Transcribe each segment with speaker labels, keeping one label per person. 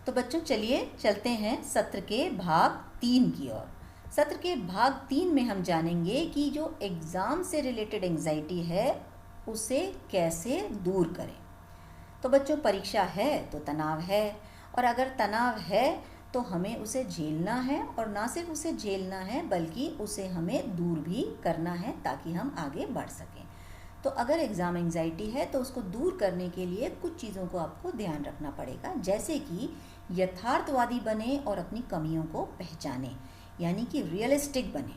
Speaker 1: तो बच्चों चलिए चलते हैं सत्र के भाग 3 की ओर। सत्र के भाग 3 में हम जानेंगे कि जो एग्ज़ाम से रिलेटेड एंजाइटी है उसे कैसे दूर करें। तो बच्चों परीक्षा है तो तनाव है, और अगर तनाव है तो हमें उसे झेलना है, और ना सिर्फ उसे झेलना है बल्कि उसे हमें दूर भी करना है ताकि हम आगे बढ़ सकें। तो अगर एग्ज़ाम एंजाइटी है तो उसको दूर करने के लिए कुछ चीज़ों को आपको ध्यान रखना पड़ेगा, जैसे कि यथार्थवादी बने और अपनी कमियों को पहचाने, यानी कि रियलिस्टिक बने।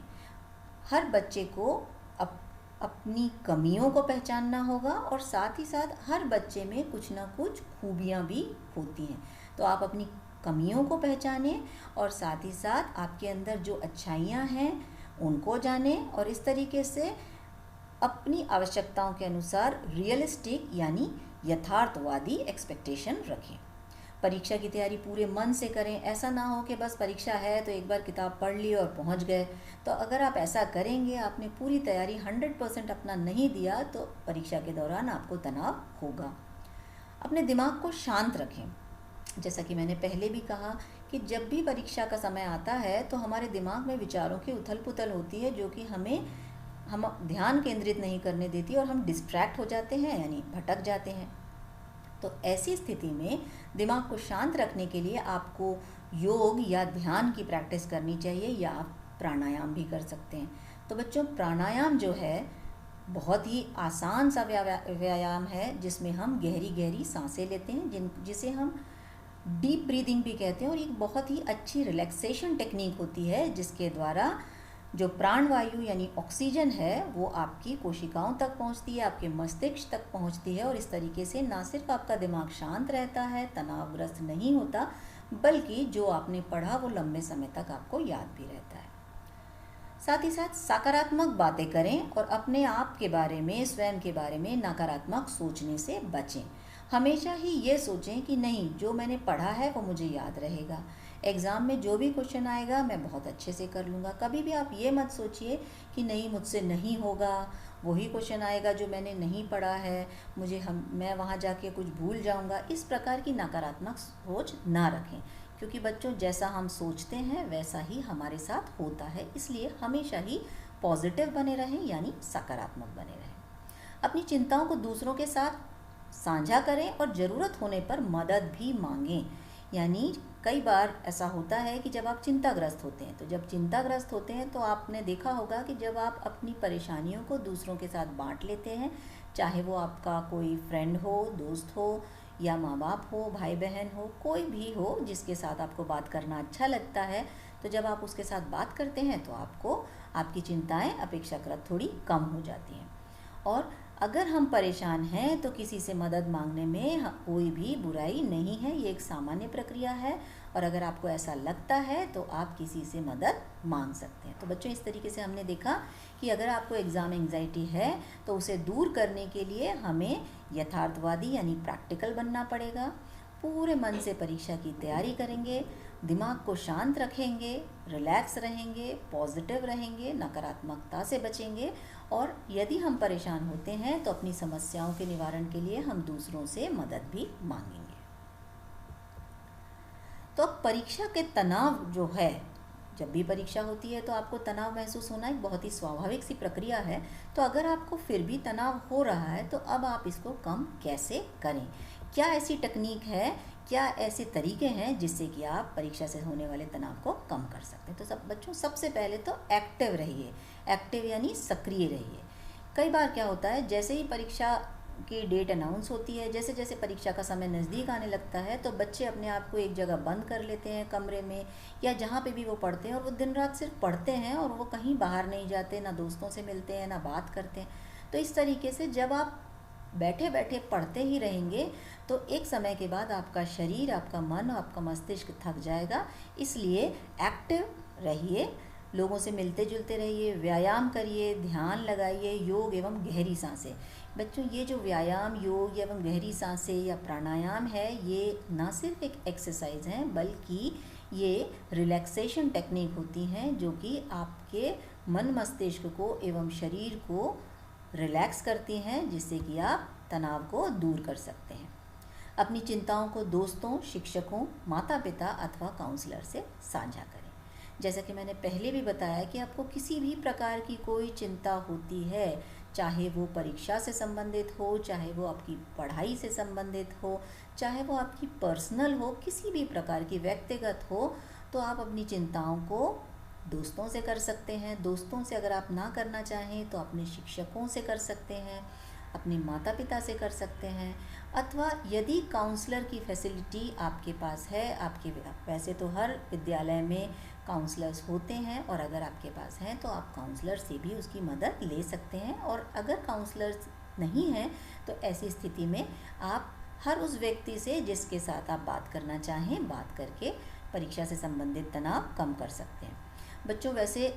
Speaker 1: हर बच्चे को अपनी कमियों को पहचानना होगा, और साथ ही साथ हर बच्चे में कुछ ना कुछ खूबियाँ भी होती हैं। तो आप अपनी कमियों को पहचानें और साथ ही साथ आपके अंदर जो अच्छाइयाँ हैं उनको जानें, और इस तरीके से अपनी आवश्यकताओं के अनुसार रियलिस्टिक यानी यथार्थवादी एक्सपेक्टेशन रखें। परीक्षा की तैयारी पूरे मन से करें। ऐसा ना हो कि बस परीक्षा है तो एक बार किताब पढ़ ली और पहुंच गए। तो अगर आप ऐसा करेंगे, आपने पूरी तैयारी 100% अपना नहीं दिया, तो परीक्षा के दौरान आपको तनाव होगा। अपने दिमाग को शांत रखें। जैसा कि मैंने पहले भी कहा कि जब भी परीक्षा का समय आता है तो हमारे दिमाग में विचारों की उथल पुथल होती है, जो कि हम ध्यान केंद्रित नहीं करने देती, और हम डिस्ट्रैक्ट हो जाते हैं यानी भटक जाते हैं। तो ऐसी स्थिति में दिमाग को शांत रखने के लिए आपको योग या ध्यान की प्रैक्टिस करनी चाहिए, या आप प्राणायाम भी कर सकते हैं। तो बच्चों प्राणायाम जो है बहुत ही आसान सा व्यायाम है, जिसमें हम गहरी गहरी सांसें लेते हैं, जिसे हम डीप ब्रीदिंग भी कहते हैं, और एक बहुत ही अच्छी रिलैक्सेशन टेक्निक होती है, जिसके द्वारा जो प्राणवायु यानी ऑक्सीजन है वो आपकी कोशिकाओं तक पहुंचती है, आपके मस्तिष्क तक पहुंचती है, और इस तरीके से ना सिर्फ आपका दिमाग शांत रहता है, तनावग्रस्त नहीं होता, बल्कि जो आपने पढ़ा वो लंबे समय तक आपको याद भी रहता है। साथ ही साथ सकारात्मक बातें करें, और अपने आप के बारे में, स्वयं के बारे में नकारात्मक सोचने से बचें। हमेशा ही ये सोचें कि नहीं, जो मैंने पढ़ा है वो मुझे याद रहेगा, एग्ज़ाम में जो भी क्वेश्चन आएगा मैं बहुत अच्छे से कर लूँगा। कभी भी आप ये मत सोचिए कि नहीं मुझसे नहीं होगा, वही क्वेश्चन आएगा जो मैंने नहीं पढ़ा है, मैं वहाँ जाके कुछ भूल जाऊँगा। इस प्रकार की नकारात्मक सोच ना रखें, क्योंकि बच्चों जैसा हम सोचते हैं वैसा ही हमारे साथ होता है। इसलिए हमेशा ही पॉजिटिव बने रहें, यानी सकारात्मक बने रहें। अपनी चिंताओं को दूसरों के साथ साझा करें, और ज़रूरत होने पर मदद भी मांगें। यानी कई बार ऐसा होता है कि जब आप चिंताग्रस्त होते हैं, तो आपने देखा होगा कि जब आप अपनी परेशानियों को दूसरों के साथ बांट लेते हैं, चाहे वो आपका कोई फ्रेंड हो, दोस्त हो, या माँ बाप हो, भाई बहन हो, कोई भी हो जिसके साथ आपको बात करना अच्छा लगता है, तो जब आप उसके साथ बात करते हैं तो आपकी चिंताएं अपेक्षाकृत थोड़ी कम हो जाती हैं। और अगर हम परेशान हैं तो किसी से मदद मांगने में कोई भी बुराई नहीं है, ये एक सामान्य प्रक्रिया है, और अगर आपको ऐसा लगता है तो आप किसी से मदद मांग सकते हैं। तो बच्चों इस तरीके से हमने देखा कि अगर आपको एग्ज़ाम एंजाइटी है तो उसे दूर करने के लिए हमें यथार्थवादी यानी प्रैक्टिकल बनना पड़ेगा। पूरे मन से परीक्षा की तैयारी करेंगे, दिमाग को शांत रखेंगे, रिलैक्स रहेंगे, पॉजिटिव रहेंगे, नकारात्मकता से बचेंगे, और यदि हम परेशान होते हैं तो अपनी समस्याओं के निवारण के लिए हम दूसरों से मदद भी मांगेंगे। तो परीक्षा के तनाव जो है, जब भी परीक्षा होती है तो आपको तनाव महसूस होना एक बहुत ही स्वाभाविक सी प्रक्रिया है। तो अगर आपको फिर भी तनाव हो रहा है तो अब आप इसको कम कैसे करें? क्या ऐसी तकनीक है, क्या ऐसे तरीके हैं जिससे कि आप परीक्षा से होने वाले तनाव को कम कर सकते हैं? तो बच्चों सबसे पहले तो एक्टिव रहिए। एक्टिव यानी सक्रिय रहिए। कई बार क्या होता है, जैसे ही परीक्षा की डेट अनाउंस होती है, जैसे जैसे परीक्षा का समय नज़दीक आने लगता है, तो बच्चे अपने आप को एक जगह बंद कर लेते हैं, कमरे में या जहाँ पे भी वो पढ़ते हैं, और वो दिन रात सिर्फ पढ़ते हैं, और वो कहीं बाहर नहीं जाते, ना दोस्तों से मिलते हैं, ना बात करते हैं। तो इस तरीके से जब आप बैठे बैठे पढ़ते ही रहेंगे तो एक समय के बाद आपका शरीर, आपका मन, आपका मस्तिष्क थक जाएगा। इसलिए एक्टिव रहिए, लोगों से मिलते जुलते रहिए, व्यायाम करिए, ध्यान लगाइए, योग एवं गहरी सांसें। बच्चों ये जो व्यायाम, योग एवं गहरी सांसें या प्राणायाम है, ये ना सिर्फ एक एक्सरसाइज है बल्कि ये रिलैक्सेशन टेक्निक होती हैं, जो कि आपके मन मस्तिष्क को एवं शरीर को रिलैक्स करती हैं, जिससे कि आप तनाव को दूर कर सकते हैं। अपनी चिंताओं को दोस्तों, शिक्षकों, माता पिता अथवा काउंसलर से साझा करें। जैसा कि मैंने पहले भी बताया कि आपको किसी भी प्रकार की कोई चिंता होती है, चाहे वो परीक्षा से संबंधित हो, चाहे वो आपकी पढ़ाई से संबंधित हो, चाहे वो आपकी पर्सनल हो, किसी भी प्रकार की व्यक्तिगत हो, तो आप अपनी चिंताओं को दोस्तों से कर सकते हैं। दोस्तों से अगर आप ना करना चाहें तो अपने शिक्षकों से कर सकते हैं, अपने माता पिता से कर सकते हैं, अथवा यदि काउंसलर की फैसिलिटी आपके पास है, वैसे तो हर विद्यालय में काउंसलर्स होते हैं, और अगर आपके पास हैं तो आप काउंसलर से भी उसकी मदद ले सकते हैं। और अगर काउंसलर्स नहीं हैं तो ऐसी स्थिति में आप हर उस व्यक्ति से जिसके साथ आप बात करना चाहें, बात करके परीक्षा से संबंधित तनाव कम कर सकते हैं। बच्चों, वैसे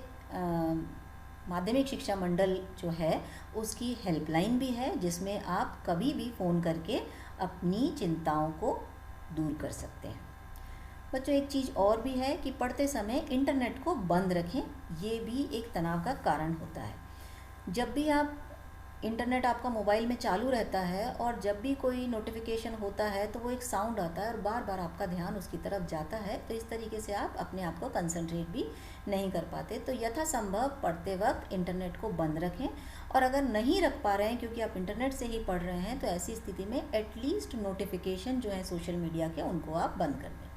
Speaker 1: माध्यमिक शिक्षा मंडल जो है उसकी हेल्पलाइन भी है, जिसमें आप कभी भी फ़ोन करके अपनी चिंताओं को दूर कर सकते हैं। बच्चों, एक चीज़ और भी है कि पढ़ते समय इंटरनेट को बंद रखें, ये भी एक तनाव का कारण होता है। जब भी आप इंटरनेट आपका मोबाइल में चालू रहता है और जब भी कोई नोटिफिकेशन होता है तो वो एक साउंड आता है और बार बार आपका ध्यान उसकी तरफ जाता है, तो इस तरीके से आप अपने आप को कंसंट्रेट भी नहीं कर पाते। तो यथासंभव पढ़ते वक्त इंटरनेट को बंद रखें, और अगर नहीं रख पा रहे हैं क्योंकि आप इंटरनेट से ही पढ़ रहे हैं, तो ऐसी स्थिति में एटलीस्ट नोटिफिकेशन जो है सोशल मीडिया के, उनको आप बंद कर दें।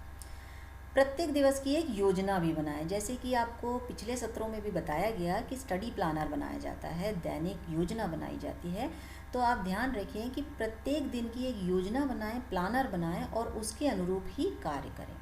Speaker 1: प्रत्येक दिवस की एक योजना भी बनाएं, जैसे कि आपको पिछले सत्रों में भी बताया गया कि स्टडी प्लानर बनाया जाता है, दैनिक योजना बनाई जाती है। तो आप ध्यान रखें कि प्रत्येक दिन की एक योजना बनाएं, प्लानर बनाएं और उसके अनुरूप ही कार्य करें।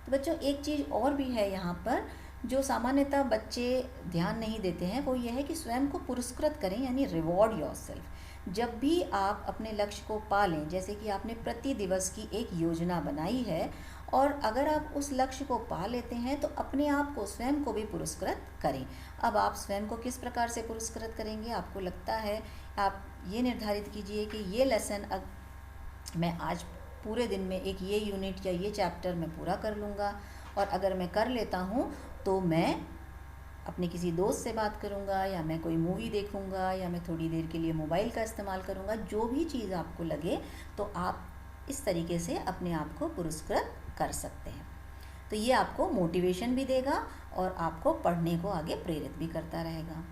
Speaker 1: तो बच्चों, एक चीज़ और भी है यहाँ पर जो सामान्यतः बच्चे ध्यान नहीं देते हैं, वो ये है कि स्वयं को पुरस्कृत करें, यानी रिवॉर्ड योरसेल्फ। जब भी आप अपने लक्ष्य को पा लें, जैसे कि आपने प्रति दिवस की एक योजना बनाई है, और अगर आप उस लक्ष्य को पा लेते हैं तो अपने आप को, स्वयं को भी पुरस्कृत करें। अब आप स्वयं को किस प्रकार से पुरस्कृत करेंगे? आपको लगता है, आप ये निर्धारित कीजिए कि ये लेसन मैं आज पूरे दिन में एक ये यूनिट या ये चैप्टर मैं पूरा कर लूँगा, और अगर मैं कर लेता हूँ तो मैं अपने किसी दोस्त से बात करूँगा, या मैं कोई मूवी देखूँगा, या मैं थोड़ी देर के लिए मोबाइल का इस्तेमाल करूँगा। जो भी चीज़ आपको लगे तो आप इस तरीके से अपने आप को पुरस्कृत कर सकते हैं। तो ये आपको मोटिवेशन भी देगा और आपको पढ़ने को आगे प्रेरित भी करता रहेगा।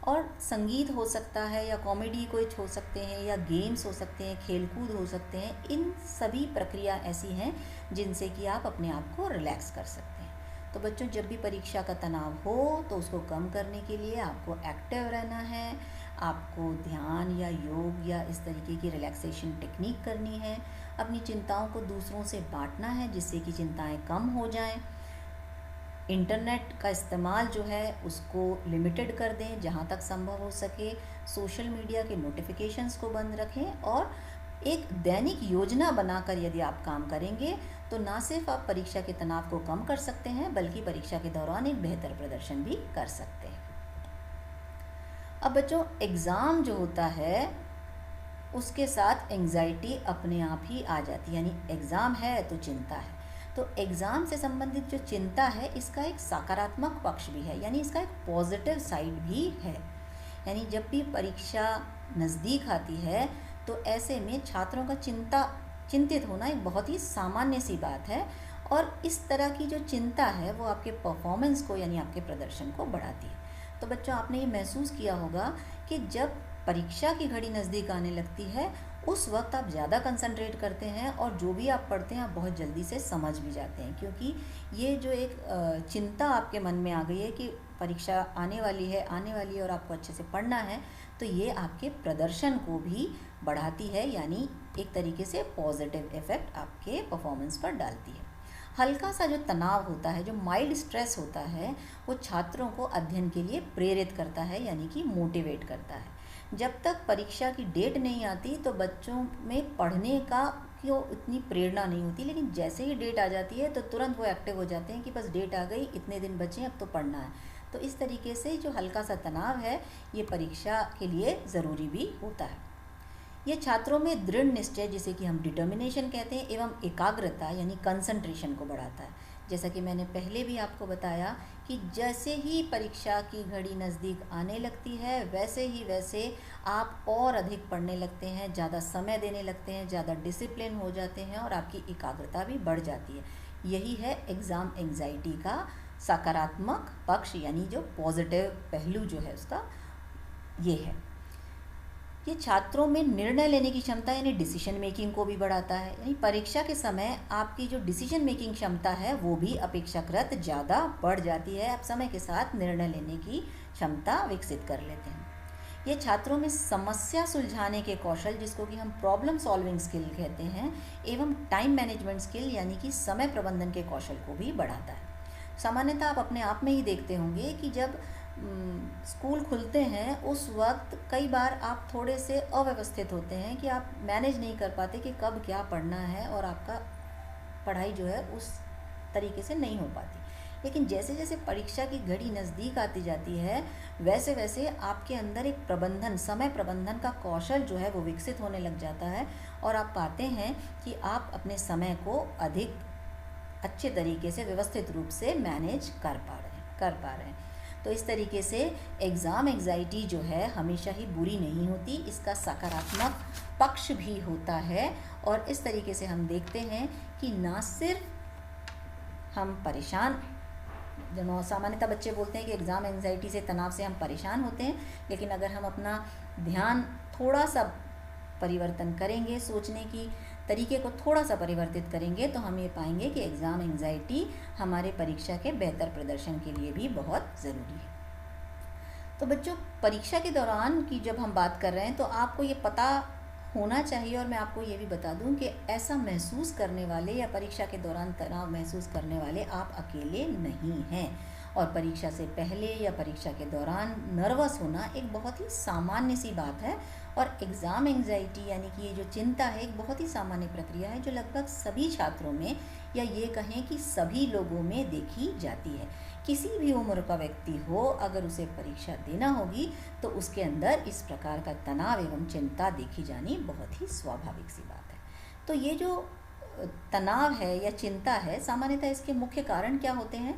Speaker 1: और संगीत हो सकता है, या कॉमेडी कुछ हो सकते हैं, या गेम्स हो सकते हैं, खेलकूद हो सकते हैं। इन सभी प्रक्रिया ऐसी हैं जिनसे कि आप अपने आप को रिलैक्स कर सकते हैं। तो बच्चों, जब भी परीक्षा का तनाव हो तो उसको कम करने के लिए आपको एक्टिव रहना है, आपको ध्यान या योग या इस तरीके की रिलैक्सेशन टेक्निक करनी है, अपनी चिंताओं को दूसरों से बांटना है जिससे कि चिंताएं कम हो जाएं। इंटरनेट का इस्तेमाल जो है उसको लिमिटेड कर दें जहाँ तक संभव हो सके। सोशल मीडिया के नोटिफिकेशंस को बंद रखें, और एक दैनिक योजना बनाकर यदि आप काम करेंगे तो ना सिर्फ आप परीक्षा के तनाव को कम कर सकते हैं, बल्कि परीक्षा के दौरान एक बेहतर प्रदर्शन भी कर सकते हैं। अब बच्चों, एग्ज़ाम जो होता है उसके साथ एंग्जाइटी अपने आप ही आ जाती है, यानी एग्ज़ाम है तो चिंता है। तो एग्ज़ाम से संबंधित जो चिंता है, इसका एक सकारात्मक पक्ष भी है, यानी इसका एक पॉजिटिव साइड भी है। यानी जब भी परीक्षा नज़दीक आती है तो ऐसे में छात्रों का चिंतित होना एक बहुत ही सामान्य सी बात है, और इस तरह की जो चिंता है वो आपके परफॉर्मेंस को, यानी आपके प्रदर्शन को बढ़ाती है। तो बच्चों, आपने ये महसूस किया होगा कि जब परीक्षा की घड़ी नज़दीक आने लगती है उस वक्त आप ज़्यादा कंसंट्रेट करते हैं, और जो भी आप पढ़ते हैं आप बहुत जल्दी से समझ भी जाते हैं, क्योंकि ये जो एक चिंता आपके मन में आ गई है कि परीक्षा आने वाली है और आपको अच्छे से पढ़ना है, तो ये आपके प्रदर्शन को भी बढ़ाती है, यानी एक तरीके से पॉजिटिव इफ़ेक्ट आपके परफॉर्मेंस पर डालती है। हल्का सा जो तनाव होता है, जो माइल्ड स्ट्रेस होता है, वो छात्रों को अध्ययन के लिए प्रेरित करता है, यानी कि मोटिवेट करता है। जब तक परीक्षा की डेट नहीं आती तो बच्चों में पढ़ने का क्यों इतनी प्रेरणा नहीं होती, लेकिन जैसे ही डेट आ जाती है तो तुरंत वो एक्टिव हो जाते हैं कि बस डेट आ गई, इतने दिन बचे, अब तो पढ़ना है। तो इस तरीके से जो हल्का सा तनाव है ये परीक्षा के लिए ज़रूरी भी होता है। ये छात्रों में दृढ़ निश्चय, जिसे कि हम डिटर्मिनेशन कहते हैं, एवं एकाग्रता यानी कंसंट्रेशन को बढ़ाता है। जैसा कि मैंने पहले भी आपको बताया कि जैसे ही परीक्षा की घड़ी नज़दीक आने लगती है वैसे आप और अधिक पढ़ने लगते हैं, ज़्यादा समय देने लगते हैं, ज़्यादा डिसिप्लिन हो जाते हैं और आपकी एकाग्रता भी बढ़ जाती है। यही है एग्ज़ाम एंग्जाइटी का सकारात्मक पक्ष, यानी जो पॉजिटिव पहलू जो है उसका ये है। ये छात्रों में निर्णय लेने की क्षमता यानी डिसीजन मेकिंग को भी बढ़ाता है। यानी परीक्षा के समय आपकी जो डिसीजन मेकिंग क्षमता है वो भी अपेक्षाकृत ज़्यादा बढ़ जाती है। आप समय के साथ निर्णय लेने की क्षमता विकसित कर लेते हैं। ये छात्रों में समस्या सुलझाने के कौशल, जिसको कि हम प्रॉब्लम सॉल्विंग स्किल कहते हैं, एवं टाइम मैनेजमेंट स्किल यानी कि समय प्रबंधन के कौशल को भी बढ़ाता है। सामान्यतः आप अपने आप में ही देखते होंगे कि जब स्कूल खुलते हैं उस वक्त कई बार आप थोड़े से अव्यवस्थित होते हैं कि आप मैनेज नहीं कर पाते कि कब क्या पढ़ना है और आपका पढ़ाई जो है उस तरीके से नहीं हो पाती। लेकिन जैसे जैसे परीक्षा की घड़ी नज़दीक आती जाती है वैसे आपके अंदर एक समय प्रबंधन का कौशल जो है वो विकसित होने लग जाता है और आप पाते हैं कि आप अपने समय को अधिक अच्छे तरीके से व्यवस्थित रूप से मैनेज कर पा रहे हैं। तो इस तरीके से एग्ज़ाम एंग्जाइटी जो है हमेशा ही बुरी नहीं होती, इसका सकारात्मक पक्ष भी होता है। और इस तरीके से हम देखते हैं कि ना सिर्फ हम परेशान, जब सामान्यतः बच्चे बोलते हैं कि एग्ज़ाम एंग्जाइटी से, तनाव से हम परेशान होते हैं, लेकिन अगर हम अपना ध्यान थोड़ा सा परिवर्तन करेंगे, सोचने की तरीके को थोड़ा सा परिवर्तित करेंगे, तो हम ये पाएंगे कि एग्ज़ाम एंग्जाइटी हमारे परीक्षा के बेहतर प्रदर्शन के लिए भी बहुत ज़रूरी है। तो बच्चों, परीक्षा के दौरान की जब हम बात कर रहे हैं तो आपको ये पता होना चाहिए, और मैं आपको ये भी बता दूं कि ऐसा महसूस करने वाले या परीक्षा के दौरान तनाव महसूस करने वाले आप अकेले नहीं हैं। और परीक्षा से पहले या परीक्षा के दौरान नर्वस होना एक बहुत ही सामान्य सी बात है। और एग्ज़ाम एंग्जाइटी यानी कि ये जो चिंता है एक बहुत ही सामान्य प्रक्रिया है जो लगभग सभी छात्रों में, या ये कहें कि सभी लोगों में देखी जाती है। किसी भी उम्र का व्यक्ति हो, अगर उसे परीक्षा देना होगी तो उसके अंदर इस प्रकार का तनाव एवं चिंता देखी जानी बहुत ही स्वाभाविक सी बात है। तो ये जो तनाव है या चिंता है, सामान्यतः इसके मुख्य कारण क्या होते हैं?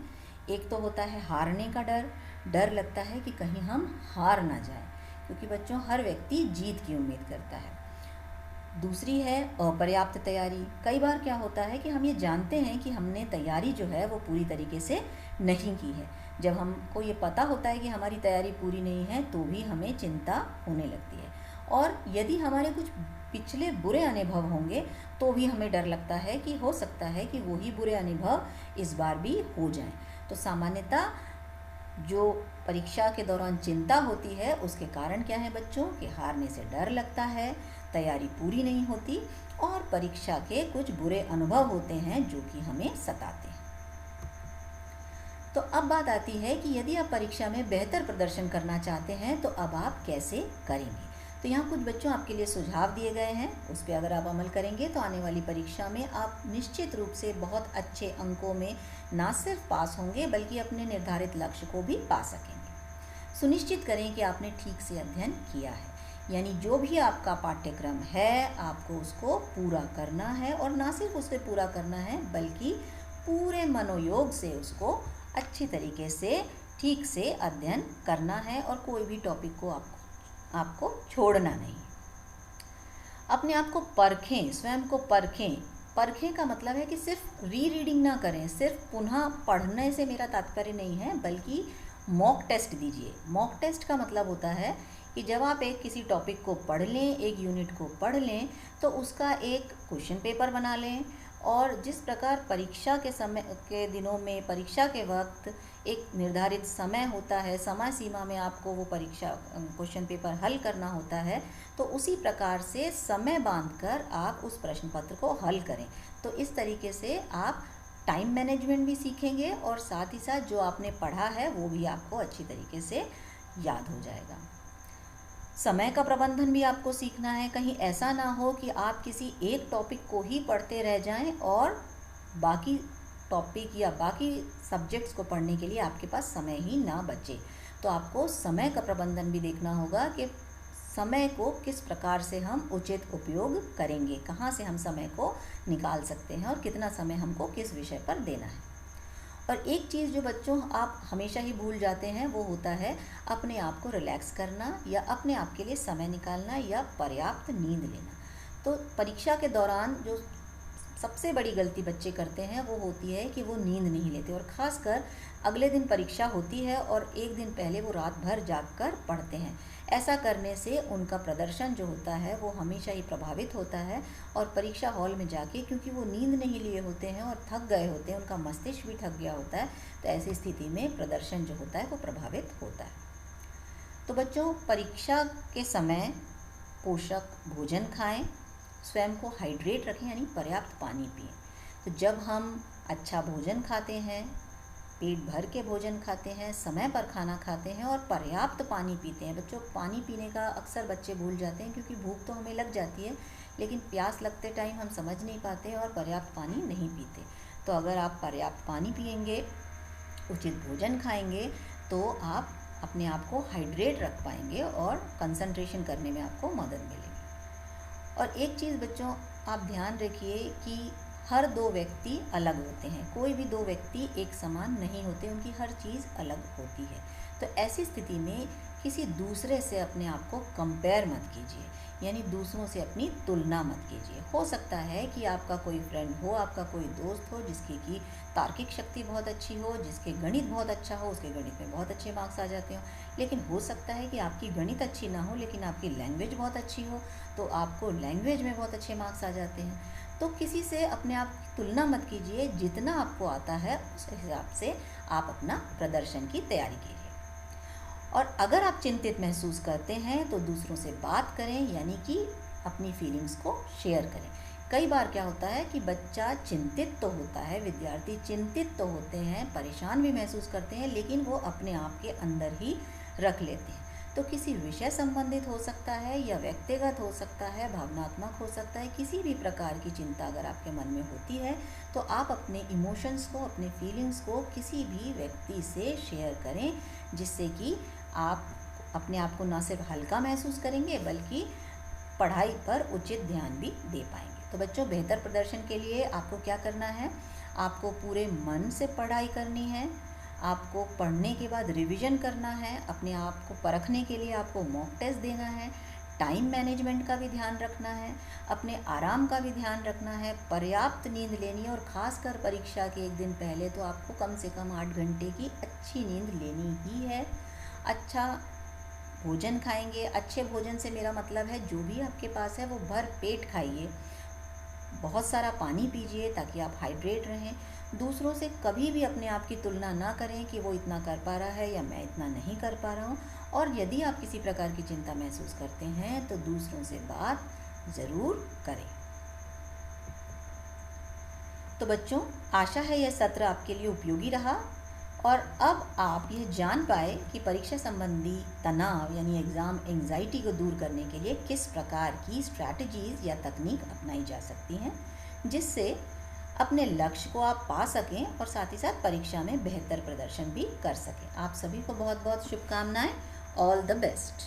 Speaker 1: एक तो होता है हारने का डर लगता है कि कहीं हम हार ना जाएं, क्योंकि बच्चों हर व्यक्ति जीत की उम्मीद करता है। दूसरी है अपर्याप्त तैयारी। कई बार क्या होता है कि हम ये जानते हैं कि हमने तैयारी जो है वो पूरी तरीके से नहीं की है। जब हमको ये पता होता है कि हमारी तैयारी पूरी नहीं है तो भी हमें चिंता होने लगती है। और यदि हमारे कुछ पिछले बुरे अनुभव होंगे तो भी हमें डर लगता है कि हो सकता है कि वही बुरे अनुभव इस बार भी हो जाएं। तो सामान्यतः जो परीक्षा के दौरान चिंता होती है उसके कारण क्या है बच्चों? कि हारने से डर लगता है, तैयारी पूरी नहीं होती और परीक्षा के कुछ बुरे अनुभव होते हैं जो कि हमें सताते हैं। तो अब बात आती है कि यदि आप परीक्षा में बेहतर प्रदर्शन करना चाहते हैं तो अब आप कैसे करेंगे? तो यहाँ कुछ बच्चों आपके लिए सुझाव दिए गए हैं, उस पर अगर आप अमल करेंगे तो आने वाली परीक्षा में आप निश्चित रूप से बहुत अच्छे अंकों में ना सिर्फ पास होंगे बल्कि अपने निर्धारित लक्ष्य को भी पा सकेंगे। सुनिश्चित करें कि आपने ठीक से अध्ययन किया है, यानी जो भी आपका पाठ्यक्रम है आपको उसको पूरा करना है, और ना सिर्फ उसे पूरा करना है बल्कि पूरे मनोयोग से उसको अच्छी तरीके से ठीक से अध्ययन करना है, और कोई भी टॉपिक को आपको छोड़ना नहीं। अपने आप को परखें, स्वयं को परखें का मतलब है कि सिर्फ रीडिंग ना करें, सिर्फ पुनः पढ़ने से मेरा तात्पर्य नहीं है, बल्कि मॉक टेस्ट दीजिए। मॉक टेस्ट का मतलब होता है कि जब आप किसी टॉपिक को पढ़ लें, एक यूनिट को पढ़ लें, तो उसका एक क्वेश्चन पेपर बना लें, और जिस प्रकार परीक्षा के समय के दिनों में, परीक्षा के वक्त एक निर्धारित समय होता है, समय सीमा में आपको वो परीक्षा क्वेश्चन पेपर हल करना होता है, तो उसी प्रकार से समय बांधकर आप उस प्रश्न पत्र को हल करें। तो इस तरीके से आप टाइम मैनेजमेंट भी सीखेंगे और साथ ही साथ जो आपने पढ़ा है वो भी आपको अच्छी तरीके से याद हो जाएगा। समय का प्रबंधन भी आपको सीखना है। कहीं ऐसा ना हो कि आप किसी एक टॉपिक को ही पढ़ते रह जाएं और बाकी टॉपिक या बाकी सब्जेक्ट्स को पढ़ने के लिए आपके पास समय ही ना बचे। तो आपको समय का प्रबंधन भी देखना होगा कि समय को किस प्रकार से हम उचित उपयोग करेंगे, कहाँ से हम समय को निकाल सकते हैं और कितना समय हमको किस विषय पर देना है। और एक चीज़ जो बच्चों आप हमेशा ही भूल जाते हैं वो होता है अपने आप को रिलैक्स करना या अपने आप के लिए समय निकालना या पर्याप्त नींद लेना। तो परीक्षा के दौरान जो सबसे बड़ी गलती बच्चे करते हैं वो होती है कि वो नींद नहीं लेते, और ख़ासकर अगले दिन परीक्षा होती है और एक दिन पहले वो रात भर जागकर पढ़ते हैं। ऐसा करने से उनका प्रदर्शन जो होता है वो हमेशा ही प्रभावित होता है, और परीक्षा हॉल में जाके क्योंकि वो नींद नहीं लिए होते हैं और थक गए होते हैं, उनका मस्तिष्क भी थक गया होता है, तो ऐसी स्थिति में प्रदर्शन जो होता है वो प्रभावित होता है। तो बच्चों, परीक्षा के समय पोषक भोजन खाएं, स्वयं को हाइड्रेट रखें यानी पर्याप्त पानी पिएं। तो जब हम अच्छा भोजन खाते हैं, पेट भर के भोजन खाते हैं, समय पर खाना खाते हैं और पर्याप्त पानी पीते हैं। बच्चों, पानी पीने का अक्सर बच्चे भूल जाते हैं क्योंकि भूख तो हमें लग जाती है, लेकिन प्यास लगते टाइम हम समझ नहीं पाते और पर्याप्त पानी नहीं पीते। तो अगर आप पर्याप्त पानी पिएंगे, उचित भोजन खाएंगे, तो आप अपने आप को हाइड्रेट रख पाएंगे और कंसंट्रेशन करने में आपको मदद मिलेगी। और एक चीज़ बच्चों आप ध्यान रखिए कि हर दो व्यक्ति अलग होते हैं, कोई भी दो व्यक्ति एक समान नहीं होते, उनकी हर चीज़ अलग होती है। तो ऐसी स्थिति में किसी दूसरे से अपने आप को कंपेयर मत कीजिए, यानी दूसरों से अपनी तुलना मत कीजिए। हो सकता है कि आपका कोई फ्रेंड हो, आपका कोई दोस्त हो जिसकी की तार्किक शक्ति बहुत अच्छी हो, जिसके गणित बहुत अच्छा हो, उसके गणित में बहुत अच्छे मार्क्स आ जाते हो, लेकिन हो सकता है कि आपकी गणित अच्छी ना हो लेकिन आपकी लैंग्वेज बहुत अच्छी हो, तो आपको लैंग्वेज में बहुत अच्छे मार्क्स आ जाते हैं। तो किसी से अपने आप की तुलना मत कीजिए, जितना आपको आता है उस हिसाब से आप अपना प्रदर्शन की तैयारी कीजिए। और अगर आप चिंतित महसूस करते हैं तो दूसरों से बात करें, यानी कि अपनी फीलिंग्स को शेयर करें। कई बार क्या होता है कि बच्चा चिंतित तो होता है, विद्यार्थी चिंतित तो होते हैं, परेशान भी महसूस करते हैं, लेकिन वो अपने आप के अंदर ही रख लेते हैं। तो किसी विषय संबंधित हो सकता है या व्यक्तिगत हो सकता है, भावनात्मक हो सकता है, किसी भी प्रकार की चिंता अगर आपके मन में होती है तो आप अपने इमोशंस को, अपने फीलिंग्स को किसी भी व्यक्ति से शेयर करें, जिससे कि आप अपने आप को न सिर्फ हल्का महसूस करेंगे बल्कि पढ़ाई पर उचित ध्यान भी दे पाएंगे। तो बच्चों, बेहतर प्रदर्शन के लिए आपको क्या करना है? आपको पूरे मन से पढ़ाई करनी है, आपको पढ़ने के बाद रिवीजन करना है, अपने आप को परखने के लिए आपको मॉक टेस्ट देना है, टाइम मैनेजमेंट का भी ध्यान रखना है, अपने आराम का भी ध्यान रखना है, पर्याप्त नींद लेनी है, और ख़ासकर परीक्षा के एक दिन पहले तो आपको कम से कम 8 घंटे की अच्छी नींद लेनी ही है। अच्छा भोजन खाएंगे, अच्छे भोजन से मेरा मतलब है जो भी आपके पास है वो भर पेट खाइए, बहुत सारा पानी पीजिए ताकि आप हाइड्रेट रहें। दूसरों से कभी भी अपने आप की तुलना ना करें कि वो इतना कर पा रहा है या मैं इतना नहीं कर पा रहा हूँ। और यदि आप किसी प्रकार की चिंता महसूस करते हैं तो दूसरों से बात ज़रूर करें। तो बच्चों, आशा है यह सत्र आपके लिए उपयोगी रहा और अब आप यह जान पाए कि परीक्षा संबंधी तनाव यानी एग्ज़ाम एंग्जाइटी को दूर करने के लिए किस प्रकार की स्ट्रैटेजीज़ या तकनीक अपनाई जा सकती हैं, जिससे अपने लक्ष्य को आप पा सकें और साथ ही साथ परीक्षा में बेहतर प्रदर्शन भी कर सकें। आप सभी को बहुत बहुत शुभकामनाएं। All the best.